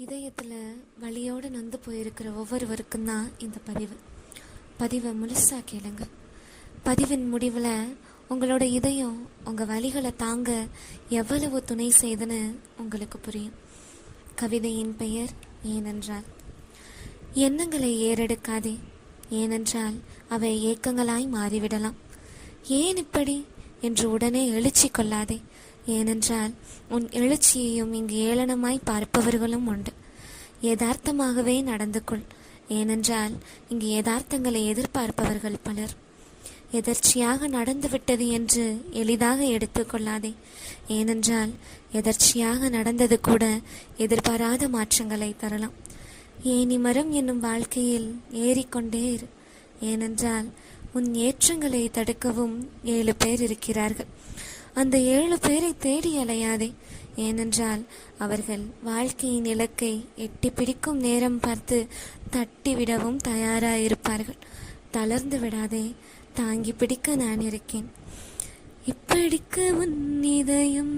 இதயத்தில் வலியோடு நொந்து போயிருக்கிற ஒவ்வொருவருக்கும் தான் இந்த பதிவை முழுசாக கேளுங்க. பதிவின் முடிவில் உங்களோட இதயம் உங்கள் வலிகளை தாங்க எவ்வளவு துணை செய்துன்னு உங்களுக்கு புரியும். கவிதையின் பெயர் ஏனென்றால். எண்ணங்களை ஏறெடுக்காதே, ஏனென்றால் அவை ஏக்கங்களாய் மாறிவிடலாம். ஏன் இப்படி என்று உடனே எழுச்சி கொள்ளாதே, ஏனென்றால் உன் எழுச்சியையும் இங்கு ஏளனமாய் பார்ப்பவர்களும் உண்டு. யதார்த்தமாகவே நடந்து கொள், ஏனென்றால் இங்கு யதார்த்தங்களை எதிர்பார்ப்பவர்கள் பலர். எதர்ச்சியாக நடந்துவிட்டது என்று எளிதாக எடுத்துக்கொள்ளாதே, ஏனென்றால் எதர்ச்சியாக நடந்தது கூட எதிர்பாராத மாற்றங்களை தரலாம். ஏனி மரம் என்னும் வாழ்க்கையில் ஏறிக்கொண்டே இரு, ஏனென்றால் உன் ஏற்றங்களை தடுக்கவும் 7 பேர் இருக்கிறார்கள். அந்த 7 பேரை தேடி அலையாதே, ஏனென்றால் அவர்கள் வாழ்க்கையின் இலக்கை எட்டி பிடிக்கும் நேரம் பார்த்து தட்டிவிடவும் தயாராயிருப்பார்கள். தளர்ந்து விடாதே, தாங்கி பிடிக்க நான் இருக்கேன். இப்படிக்கு உன் இதயம்